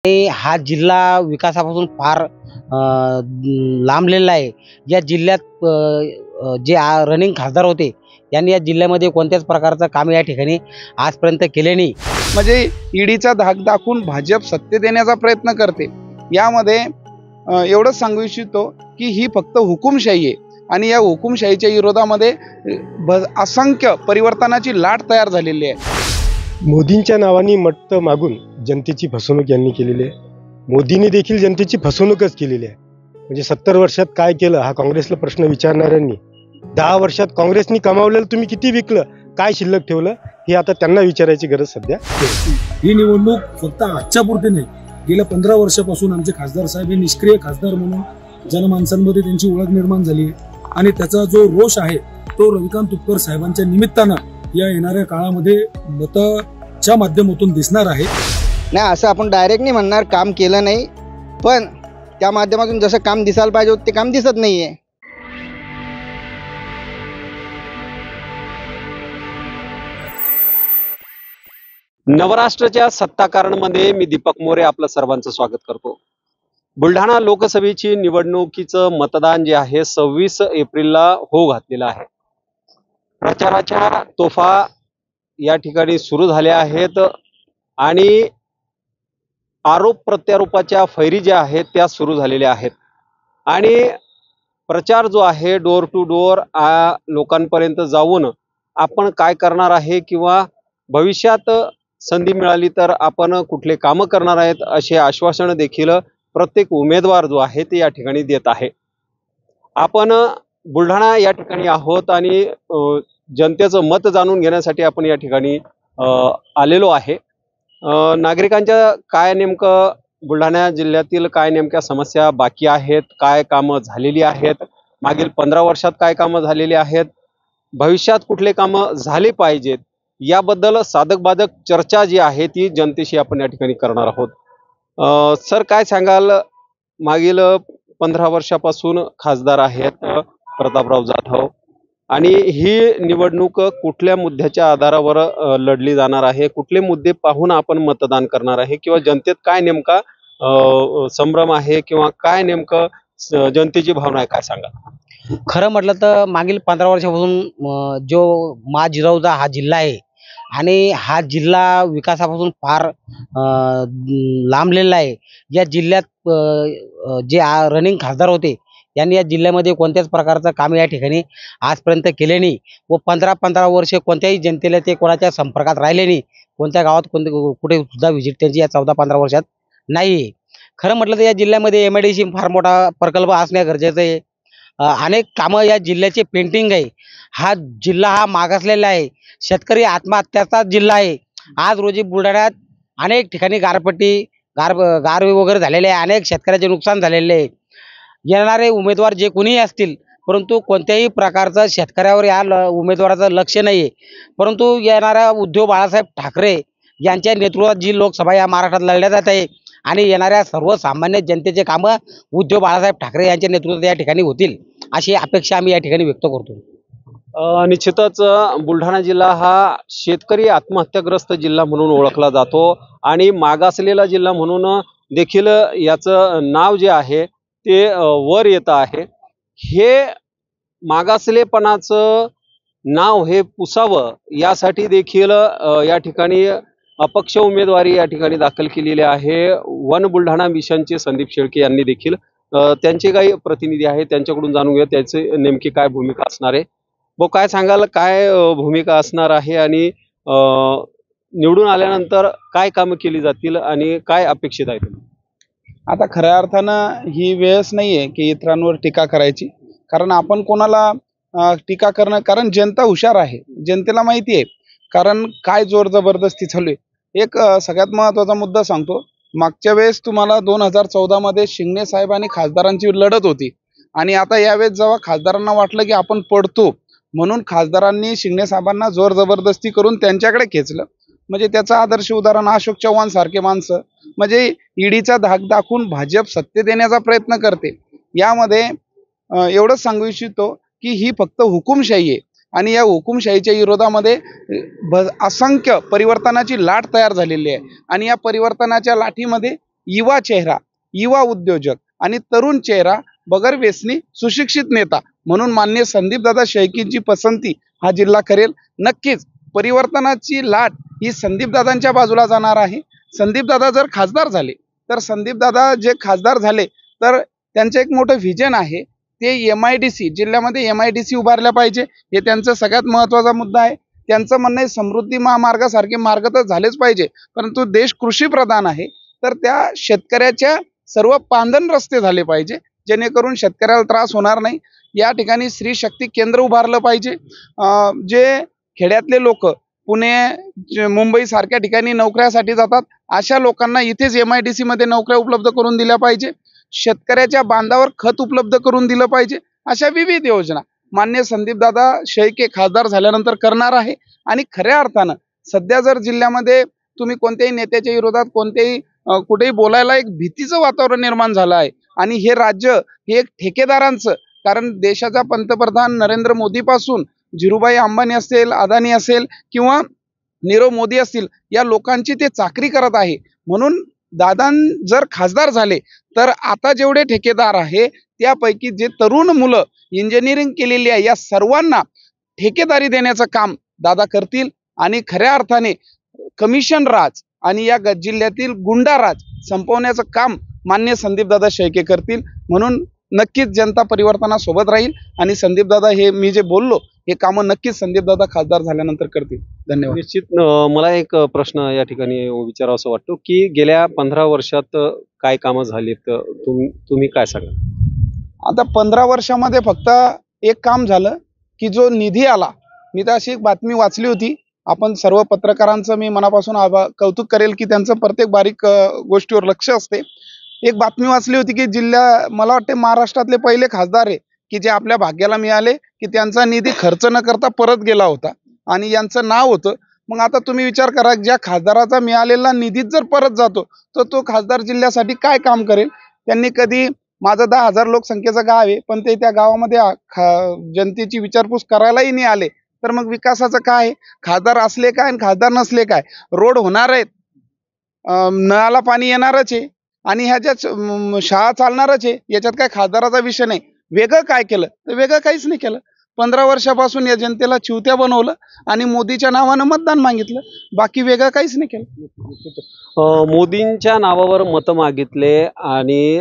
हा जिल्हा विकासापासून फार लांबलेला आहे। या जिल्ह्यात जे रनिंग खासदार होते यांनी या जिल्ह्यामध्ये कोणत्याच प्रकारचं काम या ठिकाणी आजपर्यंत केले नाही। म्हणजे ईडीचा धाक दाखवून भाजप सत्तेत येण्याचा प्रयत्न करते। यामध्ये एवढंच सांगू इच्छितो की ही फक्त हुकुमशाही आहे आणि या हुकुमशाहीच्या विरोधामध्ये असंख्य परिवर्तनाची लाट तयार झालेली आहे। मोदींच्या नावाने मत मागून जनतेची फसवणूक यांनी केलेली आहे। मोदींनी देखील जनतेची फसवणूकच केलेली आहे। म्हणजे 70 वर्षात काय केलं हा काँग्रेसला प्रश्न विचारणाऱ्यांनी, 10 वर्षात काँग्रेसनी कमावलेलं तुम्ही किती विकलं, काय शिल्लक ठेवलं, हे आता त्यांना विचारायची गरज सध्या आहे। ही निवडणूक फक्त आजच्या पुरती नाही, गेल्या 15 वर्षापासून आमचे खासदार साहेब हे निष्क्रिय खासदार म्हणून जनमानसांमध्ये त्यांची ओळख निर्माण झाली आणि त्याचा जो रोष आहे तो रविकांत तुपकर साहेबांच्या निमित्तानं या येणाऱ्या काळामध्ये मताच्या माध्यमातून दिसणार आहे। नाही असं आपण डायरेक्ट नाही म्हणणार काम केलं नाही, पण त्या माध्यमातून जसं काम दिसायला पाहिजे ते काम दिसत नाहीये। नवराष्ट्राच्या सत्ताकारणमध्ये मी दीपक मोरे आपलं सर्वांचं स्वागत करतो। बुलढाणा लोकसभेची निवडणुकीचं मतदान जे आहे 26 एप्रिलला होऊ घातलेलं आहे। प्रचाराच्या तोफा या ठिकाणी सुरू झाल्या आहेत आणि आरोप प्रत्यारोपाच्या फैरी ज्या आहेत त्या सुरू झालेल्या आहेत आणि प्रचार जो आहे डोर टू डोर लोकांपर्यंत जाऊन आपण काय करणार आहे किंवा भविष्यात संधी मिळाली तर आपण कुठले कामं करणार आहेत असे आश्वासन देखील प्रत्येक उमेदवार जो आहे ते या ठिकाणी देत आहे। आपण बुलढाणा या ठिकाणी आहोत आणि जनतेचं मत जाणून घेण्यासाठी आपण या ठिकाणी आलेलो आहे। नागरिकांच्या काय नेमकं बुलढाणा जिल्ह्यातील काय नेमक्या समस्या बाकी आहेत, काय कामं झालेली आहेत, मागील 15 वर्षात काय कामं झालेली आहेत, भविष्यात कुठले कामं झाले पाहिजेत याबद्दल साधक बाधक चर्चा जी आहे ती जनतेशी आपण या ठिकाणी करणार आहोत। सर काय सांगाल, मागील 15 वर्षापासून खासदार आहेत प्रतापराव जाधव आणि ही निवडणूक कुठल्या मुद्द्याच्या आधारावर लढली जाणार आहे, कुठले मुद्दे पाहून आपण मतदान करणार आहे किंवा जनतेत काय नेमका संभ्रम आहे किंवा काय नेमकं जनतेची भावना आहे, काय सांगा? खरं म्हटलं तर मागील 15 वर्षापासून जो जिराऊचा हा जिल्हा आहे आणि हा जिल्हा विकासापासून फार लांबलेला आहे। या जिल्ह्यात जे रनिंग खासदार होते यांनी या जिल्ह्यामध्ये कोणत्याच प्रकारचं काम या ठिकाणी आजपर्यंत केले नाही व 15 वर्षे कोणत्याही जनतेला ते कोणाच्या संपर्कात राहिले नाही। कोणत्या गावात कुठे सुद्धा व्हिजिट त्यांची या 14-15 वर्षात नाही। खरं म्हटलं तर या जिल्ह्यामध्ये MIDC फार मोठा प्रकल्प असणे गरजेचं आहे। अनेक कामं या जिल्ह्याचे पेंटिंग आहे। हा जिल्हा हा मागासलेला आहे, शेतकरी आत्महत्याचा जिल्हा आहे। आज रोजी बुलढाण्यात अनेक ठिकाणी गार वगैरे झालेले आहे, अनेक शेतकऱ्याचे नुकसान झालेले आहे। येणारे उमेदवार जे कोणीही असतील परंतु कोणत्याही प्रकारचं शेतकऱ्यावर या उमेदवाराचं लक्ष नाही आहे। परंतु येणाऱ्या उद्धव बाळासाहेब ठाकरे यांच्या नेतृत्वात जी लोकसभा या महाराष्ट्रात लढल्या जात आहे आणि येणाऱ्या सर्वसामान्य जनतेचे कामं उद्धव बाळासाहेब ठाकरे यांच्या नेतृत्वात या ठिकाणी होतील अशी अपेक्षा आम्ही या ठिकाणी व्यक्त करतो। निश्चितच बुलढाणा जिल्हा हा शेतकरी आत्महत्याग्रस्त जिल्हा म्हणून ओळखला जातो आणि मागासलेला जिल्हा म्हणून देखील याचं नाव जे आहे ते वर येतं आहे। हे मागासलेपणाचं नाव हे पुसावं यासाठी देखील या ठिकाणी अपक्ष उमेदवारी या ठिकाणी दाखल केलेली आहे। वन बुलढाणा मिशनचे संदीप शेळके यांनी देखील त्यांचे काही प्रतिनिधी आहेत त्यांच्याकडून जाणून घ्या त्याचे नेमकी काय भूमिका असणार आहे। व काय सांगाल, काय भूमिका असणार आहे आणि निवडून आल्यानंतर काय कामं केली जातील आणि काय अपेक्षित आहे तुम्ही? आता खऱ्या अर्थानं ही वेळच नाहीये की इतरांवर टीका करायची, कारण आपण कोणाला टीका करणं, कारण जनता हुशार आहे, जनतेला माहिती आहे कारण काय जोर जबरदस्ती चालू आहे। एक सगळ्यात महत्त्वाचा मुद्दा सांगतो, मागच्या वेळेस तुम्हाला 2014 मध्ये शिंगणे साहेब आणि खासदारांची लढत होती आणि आता यावेळेस जेव्हा खासदारांना वाटलं की आपण पडतो म्हणून खासदारांनी शिंगणे साहेबांना जोर जबरदस्ती करून त्यांच्याकडे खेचलं। म्हणजे त्याचं आदर्श उदाहरण अशोक चव्हाण सारखे माणसं, म्हणजे ईडीचा धाक दाखवून भाजप सत्तेत येण्याचा प्रयत्न करते। यामध्ये एवढंच सांगू इच्छितो की ही फक्त हुकुमशाही आहे आणि या हुकुमशाहीच्या विरोधामध्ये असंख्य परिवर्तनाची लाट तयार झालेली आहे आणि या परिवर्तनाच्या लाठीमध्ये युवा चेहरा, युवा उद्योजक आणि तरुण चेहरा, बगर व्यसनी सुशिक्षित नेता म्हणून माननीय संदीपदादा शेळकेंची पसंती हा जिल्हा करेल. नक्कीच परिवर्तनाची लाट ही संदीपदादांच्या बाजूला जाणार आहे. संदीपदादा जर खासदार झाले तर संदीपदादा जे खासदार झाले तर त्यांचं एक मोठं व्हिजन आहे, ते MIDC जिल्ह्यामध्ये MIDC उभारल्या पाहिजे, हे त्यांचा सगळ्यात महत्त्वाचा मुद्दा आहे. त्यांचं म्हणणं आहे समृद्धी महामार्गासारखे मार्ग तर झालेच पाहिजे, परंतु देश कृषीप्रधान आहे, तर त्या शेतकऱ्याच्या सर्व पांदन रस्ते झाले पाहिजे, जेणेकरून शेतकऱ्याला त्रास होणार नाही. या ठिकाणी स्त्री शक्ती केंद्र उभारलं पाहिजे. जे खेड्यातले लोक पुणे मुंबई सारख्या ठिकाणी नोकऱ्यासाठी जातात, अशा लोकांना इथेच MIDC मध्ये नोकऱ्या उपलब्ध करून दिल्या पाहिजे. शेतकऱ्याच्या बांधावर खत उपलब्ध करून दिलं पाहिजे. अशा विविध योजना माननीय संदीपदादा शेळके खासदार झाल्यानंतर करणार आहे. आणि खऱ्या अर्थानं सध्या जर जिल्ह्यामध्ये तुम्ही कोणत्याही नेत्याच्या विरोधात कुठेही बोलायला एक भीतीचं वातावरण निर्माण झालं आहे. आणि हे राज्य हे एक ठेकेदारांचं, कारण देशाचा पंतप्रधान नरेंद्र मोदीपासून धीरूभाई अंबानी असेल, अदानी असेल किंवा नीरव मोदी असतील, या लोकांची ते चाकरी करत आहे. म्हणून दादा जर खासदार झाले तर आता जेवढे ठेकेदार आहे त्यापैकी जे तरुण मुलं इंजिनिअरिंग केलेली आहे या सर्वांना ठेकेदारी देण्याचं काम दादा करतील. आणि खऱ्या अर्थाने कमिशन राज आणि या जिल्ह्यातील गुंडा राज संपवण्याचं काम माननीय संदीपदादा शेळके करतील. म्हणून नक्कीच जनता परिवर्तनासोबत राहील आणि संदीपदादा हे मी जे बोललो हे कामं नक्कीच संदीपदादा खासदार झाल्यानंतर करतील. धन्यवाद. निश्चित मला एक प्रश्न या ठिकाणी विचारावासा वाटतो की गेल्या 15 वर्षात काय कामं झालीत, तुम्ही काय सांगा? आता 15 वर्षामध्ये फक्त एक काम झालं की जो निधी आला. मी तर अशी एक बातमी वाचली होती, आपण सर्व पत्रकारांचं मी मनापासून कौतुक करेल की त्यांचं प्रत्येक बारीक गोष्टीवर लक्ष असते. एक बातमी वाचली होती की मला वाटते महाराष्ट्रातले पहिले खासदार आहे की जे आपल्या भाग्याला मिळाले की त्यांचा निधी खर्च न करता परत गेला होता आणि यांचं नाव होतं. मग आता तुम्ही विचार करा, ज्या खासदाराचा मिळालेला निधीच जर परत जातो तर तो खासदार जिल्ह्यासाठी काय काम करेल? त्यांनी कधी, माझं 10,000 लोकसंख्येचं गाव आहे पण ते त्या गावामध्ये जनतेची विचारपूस करायलाही नाही आले, तर मग विकासाचं काय? खासदार असले काय आणि खासदार नसले काय? रोड होणार आहेत, नळाला पाणी येणारच आहे आणि ह्याच्यात शाळा चालणारच आहे, याच्यात काय खासदाराचा विषय नाही. वेगळं काय केलं? तर वेगळं काहीच नाही केलं. 15 वर्षापासून या जनतेला चिवत्या बनवलं आणि मोदीच्या नावानं मतदान मागितलं, बाकी वेगळं काहीच नाही केलं. मोदींच्या नावावर मतं मागितले आणि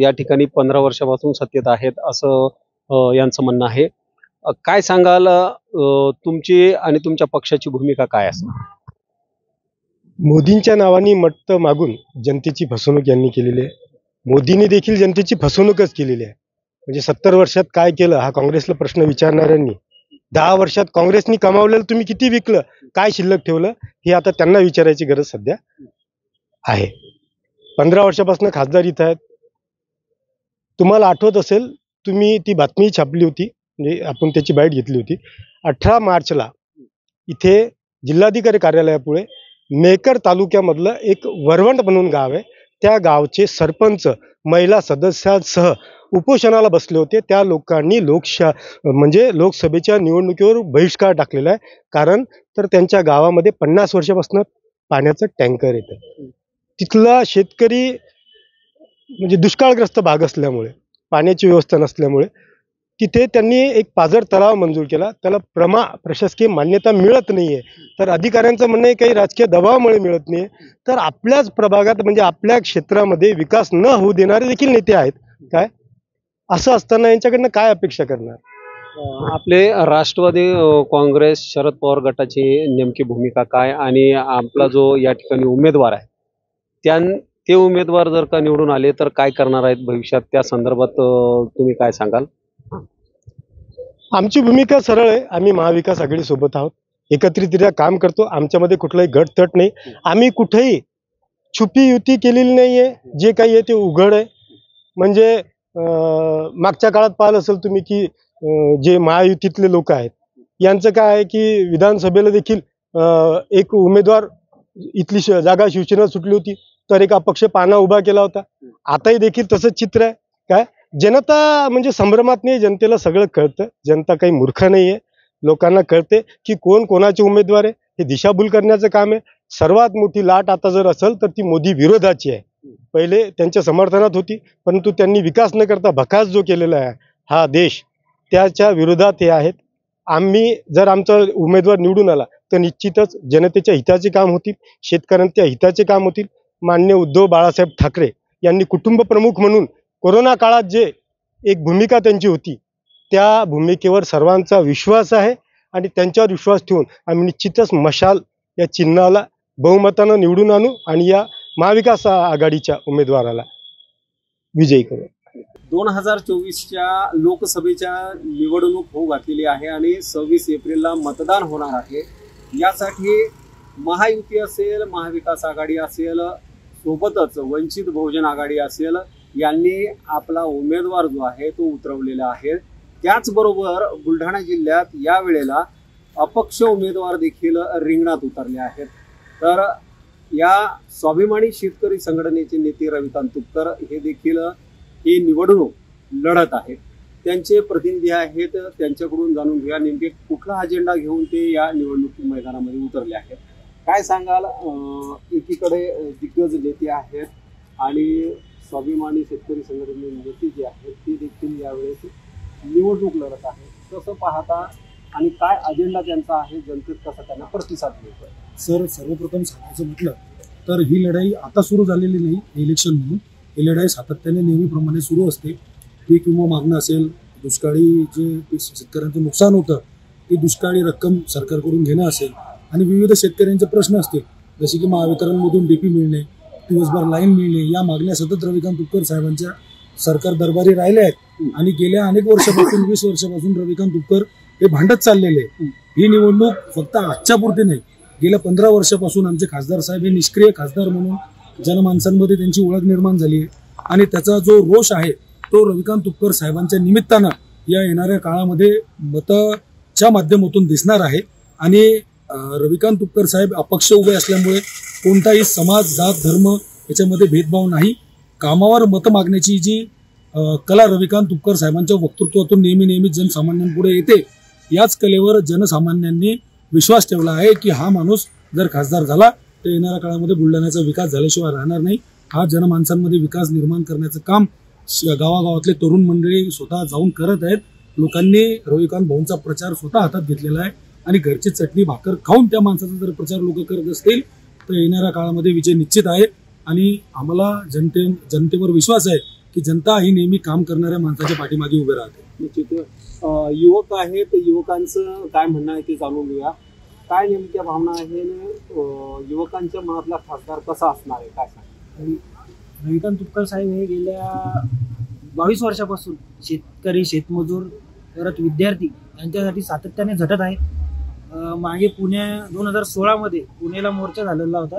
या ठिकाणी 15 वर्षापासून सत्तेत आहेत असं यांचं म्हणणं आहे. काय सांगाल, तुमची आणि तुमच्या पक्षाची भूमिका काय असणार? मोदींच्या नावाने मतं मागून जनतेची फसवणूक यांनी केलेली आहे. मोदींनी देखील जनतेची फसवणूकच केलेली आहे. म्हणजे 70 वर्षात काय केलं हा काँग्रेसला प्रश्न विचारणाऱ्यांनी, 10 वर्षात काँग्रेसनी कमावलेलं तुम्ही किती विकलं, काय शिल्लक ठेवलं, हे आता त्यांना विचारायची गरज सध्या आहे. 15 वर्षापासून खासदार इथं आहेत. तुम्हाला आठवत असेल, तुम्ही ती बातमी छापली होती, म्हणजे आपण त्याची बाईट घेतली होती. 18 मार्चला इथे जिल्हाधिकारी कार्यालयापुढे मेकर तालुक्यामधलं एक वरवंट म्हणून गाव आहे, त्या गावचे सरपंच महिला सदस्यांसह उपोषणाला बसले होते. त्या लोकांनी लोकसभेच्या निवडणुकीवर बहिष्कार टाकलेला आहे. कारण तर त्यांच्या गावामध्ये 50 वर्षापासून पाण्याचं टँकर येतं. तिथला शेतकरी म्हणजे दुष्काळग्रस्त भाग असल्यामुळे, पाण्याची व्यवस्था नसल्यामुळे तिथे त्यांनी एक पाझर तलाव मंजूर केला. त्याला प्रशासकीय मान्यता मिळत नाहीये. तर अधिकाऱ्यांचं म्हणणं आहे काही राजकीय दबावामुळे मिळत नाहीये. तर आपल्याच प्रभागात म्हणजे आपल्या क्षेत्रामध्ये विकास न होऊ देणारे देखील नेते आहेत. काय असं असताना यांच्याकडनं काय अपेक्षा करणार? आपले राष्ट्रवादी काँग्रेस शरद पवार गटाची नेमकी भूमिका काय आणि आपला जो या ठिकाणी उमेदवार आहे ते उमेदवार जर का निवडून आले तर काय करणार आहेत भविष्यात, त्या संदर्भात तुम्ही काय सांगाल? आमची भूमिका सरळ आहे. आम्ही महाविकास आघाडी सोबत आहोत, एकत्रितरित्या काम करतो. आमच्यामध्ये कुठलाही गटतट नाही. आम्ही कुठेही छुपी युती केलेली नाहीये. जे काही आहे ते उघड आहे. म्हणजे मागच्या काळात पाहिलं असेल तुम्ही की जे महायुतीतले लोक आहेत यांचं काय आहे की विधानसभेला देखील एक उमेदवार इथली जागा शिवसेना सुटली होती तर एक अपक्ष पाना उभा केला होता. आताही देखील तसंच चित्र आहे. काय जनता म्हणजे संभ्रमात नाही, जनतेला सगळं कळतं. जनता काही मूर्ख नाहीये. लोकांना कळते की कोण कोणाचे उमेदवार आहे, हे दिशाभूल करण्याचं काम आहे. सर्वात मोठी लाट आता जर असेल तर ती मोदी विरोधाची आहे. पहिले त्यांच्या समर्थनात होती, परंतु त्यांनी विकास न करता भकास जो केलेला आहे हा देश, त्याच्या विरोधात हे आहेत. आम्ही जर आमचा उमेदवार निवडून आला तर निश्चितच जनतेच्या हिताचे काम होतील, शेतकऱ्यांच्या हिताचे काम होतील. माननीय उद्धव बाळासाहेब ठाकरे यांनी कुटुंब प्रमुख म्हणून कोरोना काळात जे एक भूमिका त्यांची होती, त्या भूमिकेवर सर्वांचा विश्वास आहे आणि त्यांच्यावर विश्वास ठेवून आम्ही निश्चितच मशाल या चिन्हाला बहुमतानं निवडून आणू आणि या महाविकास आघाडीच्या उमेदवाराला विजयी करू. 2024च्या लोकसभेच्या निवडणूक होऊ घातलेली आहे आणि 26 एप्रिलला मतदान होणार आहे. यासाठी महायुती असेल, महाविकास आघाडी असेल, सोबतच वंचित बहुजन आघाडी असेल, यांनी आपला उमेदवार जो आहे तो उतरवलेला आहे. त्याचबरोबर बुलढाणा जिल्ह्यात यावेळेला अपक्ष उमेदवार देखील रिंगणात उतरले आहेत. तर या स्वाभिमानी शेतकरी संघटनेचे नेते रविकांत तुपकर हे देखील ही निवडणूक लढत आहेत. त्यांचे प्रतिनिधी आहेत, त्यांच्याकडून जाणून घ्या नेमके कुठला अजेंडा घेऊन ते या निवडणूक मैदानामध्ये उतरले आहेत. काय सांगाल? एकीकडे दिग्गज नेते आहेत आणि स्वाभिमानी शेतकरी संघटनेचे नेते जे आहेत ते देखील यावेळेस निवडणूक लढत आहेत. कसं पाहता आणि काय अजेंडा त्यांचा आहे, जनतेत कसा त्यांना प्रतिसाद मिळतोय? सर, सर्वप्रथम सांगायचं म्हटलं तर ही लढाई आता सुरू झालेली नाही इलेक्शन म्हणून. ही लढाई सातत्याने नेहमीप्रमाणे सुरू असते. पीक विमा मागणं असेल, दुष्काळी जे शेतकऱ्यांचं नुकसान होतं ती दुष्काळी रक्कम सरकारकडून घेणं असेल आणि विविध शेतकऱ्यांचे प्रश्न असतील जसे की महावितरणमधून डीपी मिळणे, दिवसभर लाईन मिळणे, या मागण्या सतत रविकांत तुपकर साहेबांच्या सरकार दरबारी राहिल्या आहेत आणि गेल्या अनेक वर्षापासून 20 वर्षापासून रविकांत तुपकर हे भांडत चाललेले. ही निवडणूक फक्त आजच्या पुरती नाही, गेल्या 15 वर्षापासून आमचे खासदार साहेब हे निष्क्रिय खासदार म्हणून जनमानसांमध्ये त्यांची ओळख निर्माण झाली आहे आणि त्याचा जो रोष आहे तो रविकांत तुपकर साहेबांच्या निमित्तानं या येणाऱ्या काळामध्ये मताच्या माध्यमातून दिसणार आहे. आणि रविकांत तुपकर साहेब अपक्ष उभे असल्यामुळे कोणताही समाज, जात, धर्म याच्यामध्ये भेदभाव नाही. कामावर मत मागण्याची जी कला रविकांत तुपकर साहेबांच्या वक्तृत्वातून नेहमी जनसामान्यांपुढे येते, याच कलेवर जनसामान्यांनी विश्वास ठेवला आहे की हा माणूस जर खासदार झाला तर येणाऱ्या काळामध्ये बुलढाण्याचा विकास झाल्याशिवाय राहणार नाही. हा जनमानसांमध्ये विकास निर्माण करण्याचं काम गावागावातले तरुण मंडळी स्वतः जाऊन करत आहेत. लोकांनी रविकांत भाऊंचा प्रचार स्वतः हातात घेतलेला आहे आणि घरची चटणी भाकर खाऊन त्या माणसाचा जर प्रचार लोक करत असतील तर येणाऱ्या काळामध्ये विजय निश्चित आहे. आणि आम्हाला जनतेवर विश्वास आहे की जनता ही नेहमी काम करणाऱ्या माणसाच्या पाठीमागे उभे राहते. निश्चित. युवक आहेत, युवकांचं काय म्हणणं आहे ते जाणून घेऊया. काय नेमक्या भावना आहे, युवकांच्या मनातला खासदार कसा असणार आहे, काय सांग? रविकांत तुपकर साहेब हे गेल्या 22 वर्षापासून शेतकरी, शेतमजूर, परत विद्यार्थी यांच्यासाठी सातत्याने झटत आहेत. मागे 2016 पुण्याला मोर्चा झालेला होता.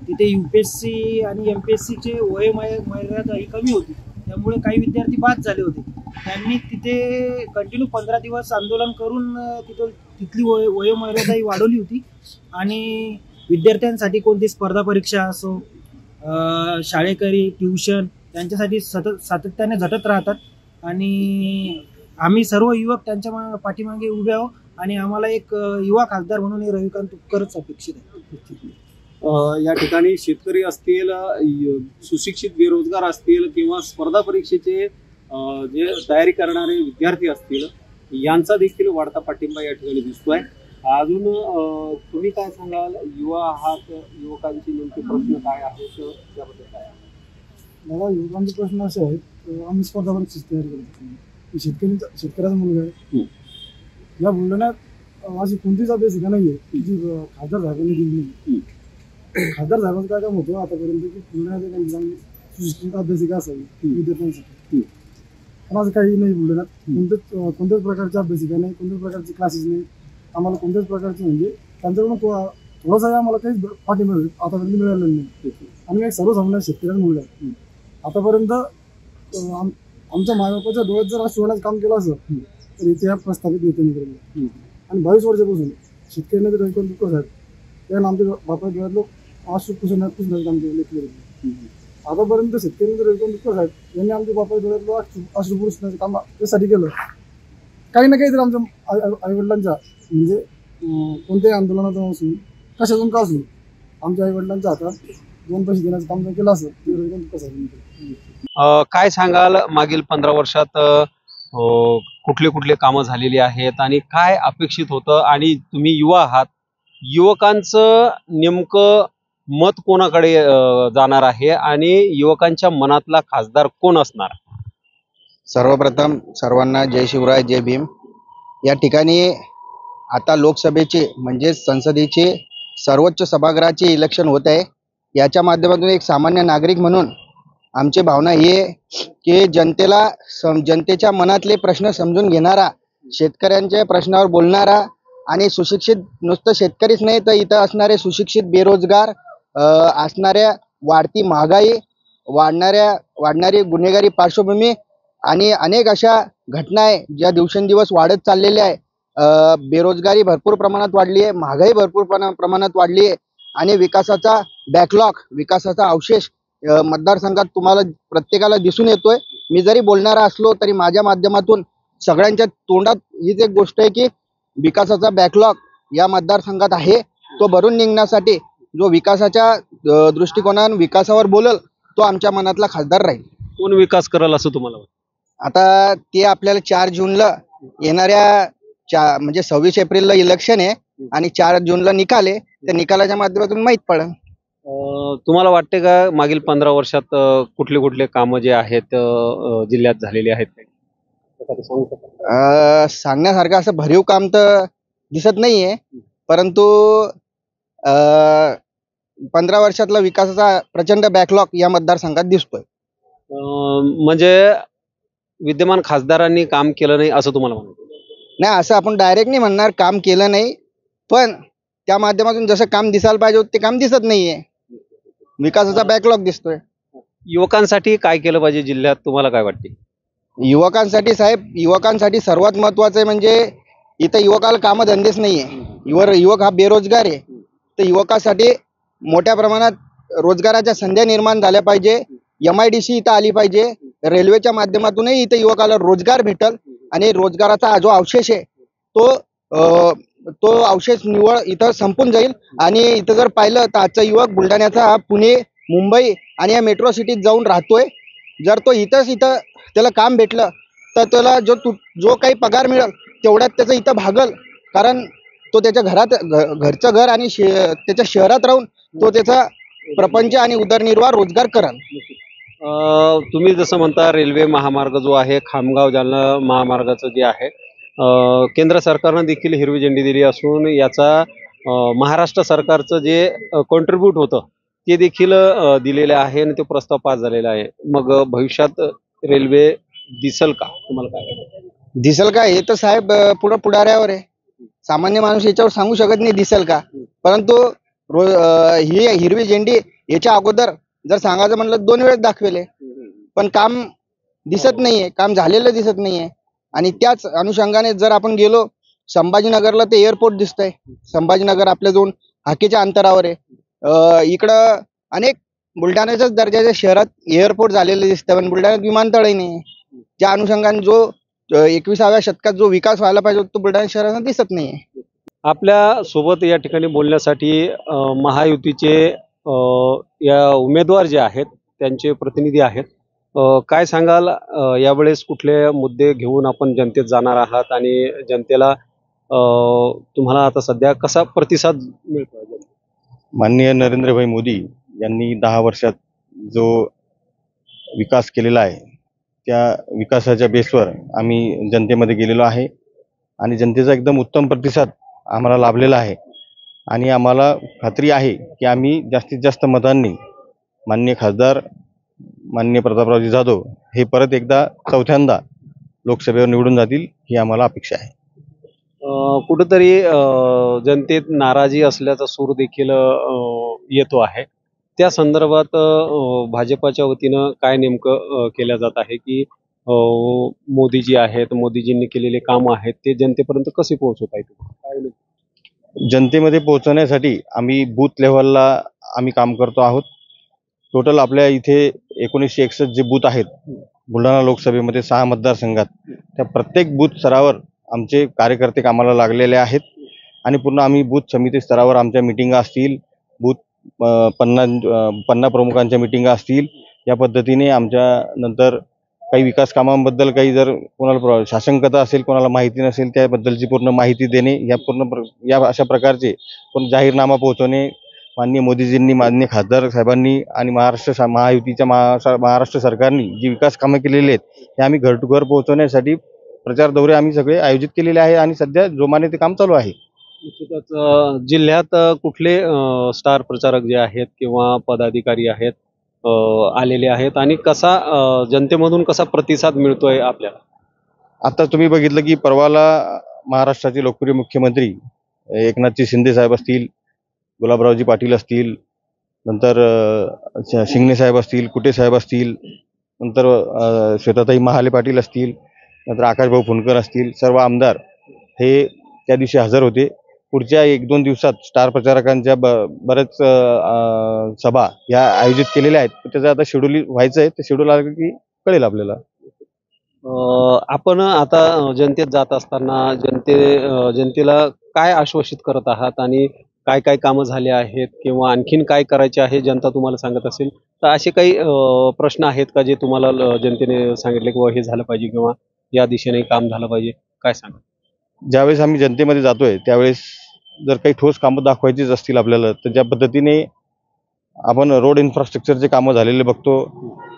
तिथे UPSC आणि MPSCचे वयोमर्यादा ही कमी होती, त्यामुळे काही विद्यार्थी बाद झाले होते. त्यांनी तिथे कंटिन्यू 15 दिवस आंदोलन करून तिथली वयोमर्यादा ही वाढवली होती. आणि विद्यार्थ्यांसाठी कोणती स्पर्धा परीक्षा असो, शाळेकरी, ट्युशन त्यांच्यासाठी सातत्याने झटत राहतात. आणि आम्ही सर्व युवक त्यांच्या पाठीमागे उभे आहोत आणि आम्हाला एक युवा खासदार म्हणून हे रविकांत तुपकरच अपेक्षित आहे. या ठिकाणी शेतकरी असतील, सुशिक्षित बेरोजगार असतील किंवा स्पर्धा परीक्षेचे जे तयारी करणारे विद्यार्थी असतील, यांचा देखील वाढता पाठिंबा या ठिकाणी दिसतोय. अजून तुम्ही काय सांगाल? युवा आहात, युवकांचे नेमके प्रश्न काय आहेत त्याबद्दल काय? मला युवकांचे प्रश्न असे आहेत, आम्ही स्पर्धा परीक्षेची तयारी करतो. शेतकऱ्याचा मुलगा आहे. या बुलढाण्यात अशी कोणतीच अभ्यासिका नाही आहे की जी खासदार साहेबांनी दिली नाही. खासदार साहेबांचं काय काम होतं आतापर्यंत की बुलढाण्यात सुशिक्षित अभ्यासिका असावी विद्यार्थ्यांसाठी, पण असं काही नाही. बुलढाण्यात कोणत्याच प्रकारची अभ्यासिका नाही, कोणत्याच प्रकारचे क्लासेस नाही. आम्हाला कोणत्याच प्रकारचे म्हणजे त्यांच्याकडून थोडासा आम्हाला काही पाठिंबा आतापर्यंत मिळालेला नाही. आणि एक सर्वसामान्य शेतकऱ्याचा मुलगा आहे. आतापर्यंत आमच्या मायबापाच्या डोळ्यात जर शिवण्याचं काम केलं असं तर इथे ह्या प्रस्थापित नेत्यांनी केलं. आणि 22 वर्षापासून शेतकऱ्यांना जर रविकांत तुपकर साहेब त्यांना आमच्या बापाच्या डोळ्यातलं आश्रू पुसण्याचं काम केलं. आतापर्यंत शेतकऱ्यांना रविकांत तुपकर साहेब यांनी आमच्या बापाच्या डोळ्यातलं अश्रू पुसण्याचं काम त्यासाठी केलं. काही ना काही तर आमच्या आईवडिलांच्या म्हणजे कोणत्याही आंदोलनातून असून कशातून का असून आमच्या आईवडिलांच्या हातात दोन पैसे देण्याचं काम जर केलं असं ते रविकांत तुपकर साहेबांनी काय सांगाल मागील 15 वर्षात कुठले कुठले कामं झालेली आहेत आणि काय अपेक्षित होतं, आणि तुम्ही युवा आहात, युवकांचं नेमकं मत कोणाकडे जाणार आहे आणि युवकांच्या मनातला खासदार कोण असणार? सर्वप्रथम सर्वांना जय शिवराय, जय भीम. या ठिकाणी आता लोकसभेचे म्हणजे संसदेचे सर्वोच्च सभागृहाचे इलेक्शन होत आहे. याच्या माध्यमातून एक सामान्य नागरिक म्हणून आमची भावना ही आहे की जनतेच्या मनातले प्रश्न समजून घेणारा, शेतकऱ्यांच्या प्रश्नावर बोलणारा आणि सुशिक्षित, नुसतं शेतकरीच नाही तर इथं असणारे सुशिक्षित बेरोजगार, असणाऱ्या वाढती महागाई, वाढणारी गुन्हेगारी पार्श्वभूमी आणि अनेक अशा घटना आहे ज्या दिवसेंदिवस वाढत चाललेल्या आहे. बेरोजगारी भरपूर प्रमाणात वाढली आहे, महागाई भरपूर प्रमाणात वाढली आहे आणि विकासाचा बॅकलॉग, विकासाचा अवशेष मतदारसंघात तुम्हाला प्रत्येकाला दिसून येतोय. मी जरी बोलणारा असलो तरी माझ्या माध्यमातून सगळ्यांच्या तोंडात हीच एक गोष्ट आहे की विकासाचा बॅकलॉग या मतदारसंघात आहे. तो भरून निघण्यासाठी जो विकासाच्या दृष्टिकोनाने विकासावर बोलल तो आमच्या मनातला खासदार राहील. कोण विकास करेल असं तुम्हाला वाटतं? आता ते आपल्याला 4 जूनला येणाऱ्या म्हणजे 26 एप्रिलला इलेक्शन आहे आणि 4 जूनला निकाल आहे. त्या निकालाच्या माध्यमातून माहीत पडेल. तुम्हाला वाटते का मागील 15 वर्षात कुठले कुठले कामं जे आहेत जिल्ह्यात झालेली आहेत? सांगण्यासारखं असं भरीव काम तर दिसत नाहीये, परंतु 15 वर्षातला विकासाचा प्रचंड बॅकलॉग या मतदारसंघात दिसतोय. म्हणजे विद्यमान खासदारांनी काम केलं नाही असं तुम्हाला म्हणायचं? नाही, असं आपण डायरेक्ट नाही म्हणणार काम केलं नाही, पण त्या माध्यमातून जसं काम दिसायला पाहिजे होतं ते काम दिसत नाहीये. विकासाचा बॅकलॉग दिसतोय. युवकांसाठी काय केलं पाहिजे जिल्ह्यात, तुम्हाला काय वाटते? युवकांसाठी साहेब, युवकांसाठी सर्वात महत्वाचं आहे म्हणजे इथं युवकाला कामधंदेच नाहीये. युवक हा बेरोजगार आहे. तर युवकासाठी मोठ्या प्रमाणात रोजगाराच्या संध्या निर्माण झाल्या पाहिजे. MIDC इथं आली पाहिजे. रेल्वेच्या माध्यमातूनही इथं युवकाला रोजगार भेटल आणि रोजगाराचा जो अवशेष आहे तो अवशेष निवळ इथं संपून जाईल. आणि इथं जर पाहिलं तर आजचा युवक बुलढाण्याचा पुणे, मुंबई आणि या मेट्रो सिटीत जाऊन राहतोय. जर तो इथं त्याला काम भेटलं तर त्याला जो काही पगार मिळेल तेवढ्यात त्याचं इथं भागल, कारण तो त्याच्या घरचं घर आणि त्याच्या शहरात राहून तो त्याचा प्रपंच आणि उदरनिर्वाह रोजगार करल. तुम्ही जसं म्हणता रेल्वे महामार्ग जो आहे, खामगाव जालना महामार्गाचं जे आहे, केंद्र सरकारनं देखील हिरवी झेंडी दिली असून याचा महाराष्ट्र सरकारचं जे कॉन्ट्रीब्यूट होतं ते देखील दिलेलं आहे आणि तो प्रस्ताव पास झालेला आहे. मग भविष्यात रेल्वे दिसल का, तुम्हाला काय वाटतं? दिसेल का हे तर साहेब पुढाऱ्यावर आहे. सामान्य माणूस याच्यावर सांगू शकत नाही दिसेल का, परंतु ही हिरवी झेंडी याच्या अगोदर जर सांगायचं म्हणलं 2 वेळेस दाखवेले, पण काम दिसत नाहीये, काम झालेलं दिसत नाहीये. आणि त्याच अनुषंगाने जर आपण गेलो संभाजीनगरला ते एअरपोर्ट दिसतंय. संभाजीनगर आपल्याजवळ हाकेच्या अंतरावर आहे. इकडं अनेक बुलढाण्याच्याच दर्जाच्या शहरात एअरपोर्ट झालेले दिसतं, पण बुलढाण्यात विमानतळही नाही. त्या अनुषंगाने जो 21व्या शतकात जो विकास व्हायला पाहिजे तो बुलढाणा शहरात दिसत नाहीये. आपल्या सोबत या ठिकाणी बोलण्यासाठी महायुतीचे या उमेदवार जे आहेत त्यांचे प्रतिनिधी आहेत. काय सांगाल, यावेळेस कुठले मुद्दे घेऊन आपण जनतेत जाणार आहात आणि जनतेला तुम्हाला आता सध्या कसा प्रतिसाद मिळतो? माननीय नरेंद्रभाई मोदी यांनी 10 वर्षात जो विकास केलेला आहे त्या विकासाच्या बेसवर आम्ही जनतेमध्ये गेलेलो आहे आणि जनतेचा एकदम उत्तम प्रतिसाद आम्हाला लाभलेला आहे. आणि आम्हाला खात्री आहे की आम्ही जास्तीत जास्त मतांनी माननीय खासदार माननीय प्रतापरावजी जाधव हे परत एकदा 4थ्यांदा लोकसभेवर निवडून जातील ही आम्हाला अपेक्षा आहे. कुठंतरी जनतेत नाराजी असल्याचा सूर देखील येतो आहे. त्या संदर्भात भाजपाच्या वतीनं काय नेमकं केलं जात आहे की मोदीजी आहेत, मोदीजींनी केलेले कामं आहेत ते जनतेपर्यंत कसे पोहोचवत आहेत? जनतेमध्ये पोहोचवण्यासाठी आम्ही बूथ लेव्हलला आम्ही काम करतो आहोत. टोटल आपल्या इथे 1961 जे बूथ आहेत बुलढाणा लोकसभेमध्ये 6 मतदारसंघात, त्या प्रत्येक बूथ स्तरावर आमचे कार्यकर्ते कामाला लागलेले आहेत आणि पूर्ण आम्ही बूथ समिती स्तरावर आमच्या मिटिंगा असतील, बूथ पन्ना प्रमुखांच्या मिटिंगा असतील, या पद्धतीने आमच्या नंतर काही विकास कामांबद्दल काही जर कोणाला शासनकथा असेल, कोणाला माहिती नसेल त्याबद्दलची पूर्ण माहिती देणे, या अशा प्रकारचे जाहीरनामा पोहोचवणे माननीय मोदीजींनी, माननीय खासदार साहेबांनी आणि महायुतीच्या महाराष्ट्र सरकारने जी विकास कामं केलेली आहेत ते आम्ही घर टू घर पोहोचवण्यासाठी प्रचार दौरे आम्ही सगळे आयोजित केलेले आहे आणि सध्या जोमाने ते काम चालू आहे. निश्चितच जिल्ह्यात कुठले स्टार प्रचारक जे आहेत किंवा पदाधिकारी आहेत आलेले आहेत आणि कसा जनतेमधून कसा प्रतिसाद मिळतोय आपल्याला? आता तुम्ही बघितलं की परवाला महाराष्ट्राचे लोकप्रिय मुख्यमंत्री एकनाथजी शिंदे साहेब असतील, गुलाबरावजी पाटील असतील, नंतर शिंगणे साहेब असतील, कुटे साहेब असतील, नंतर श्वेताताई महाले पाटील असतील, नंतर आकाशभाऊ फुंडकर असतील, सर्व आमदार हे त्या दिवशी हजर होते. पुढच्या 1-2 दिवसात स्टार प्रचारकांच्या बऱ्याच सभा या आयोजित केलेल्या आहेत. त्याचं आता शेड्यूल व्हायचं आहे, ते शेड्यूल आलं की कळेल आपल्याला. आपण आता जनतेत जात असताना जनतेला काय आश्वासित करत आहात आणि काय काय कामं झाले आहेत किंवा आणखीन काय करायचे आहे जनता तुम्हाला सांगत असेल तर असे काही प्रश्न आहेत का जे तुम्हाला जनतेने सांगितले किंवा हे झालं पाहिजे किंवा या दिशेने काम झालं पाहिजे, काय सांगा? ज्यावेळेस आम्ही जनतेमध्ये जातोय त्यावेळेस जर काही ठोस कामं दाखवायचीच असतील आपल्याला तर ज्या पद्धतीने आपण रोड इन्फ्रास्ट्रक्चरचे कामं झालेले बघतो,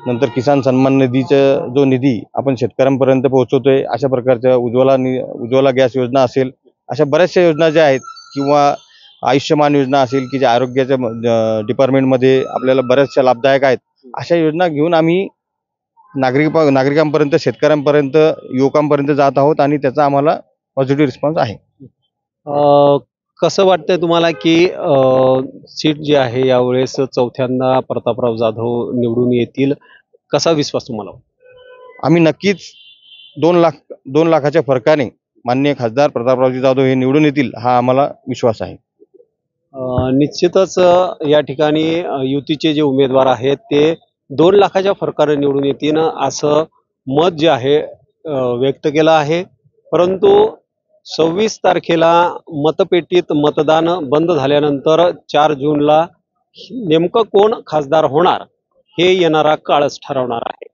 नंतर किसान सन्मान निधीचा जो निधी आपण शेतकऱ्यांपर्यंत पोहोचवतोय, अशा प्रकारच्या उज्ज्वला गॅस योजना असेल, अशा बऱ्याचशा योजना ज्या आहेत किंवा आयुष्यमान योजना असेल की ज्या आरोग्याच्या डिपार्टमेंटमध्ये आपल्याला बऱ्याचशा लाभदायक आहेत, अशा योजना घेऊन आम्ही नागरिकांपर्यंत, शेतकऱ्यांपर्यंत, युवकांपर्यंत जात आहोत आणि त्याचा आम्हाला पॉझिटिव्ह रिस्पॉन्स आहे. कसं वाटतंय तुम्हाला की सीट जी आहे यावेळेस चौथ्यांदा प्रतापराव जाधव निवडून येतील, कसा विश्वास तुम्हाला? आम्ही नक्कीच 2 लाखाच्या फरकाने माननीय खासदार प्रतापरावजी जाधव हे निवडून येतील हा आम्हाला विश्वास आहे. निश्चितच या ठिकाणी युतीचे जे उमेदवार आहेत ते 2 लाखाच्या फरकाने निवडून येतील असं मत जे आहे व्यक्त केलं आहे. परंतु 26 तारखेला मतपेटीत मतदान बंद झाल्यानंतर 4 जूनला नेमकं कोण खासदार होणार हे येणारा काळच ठरवणार आहे.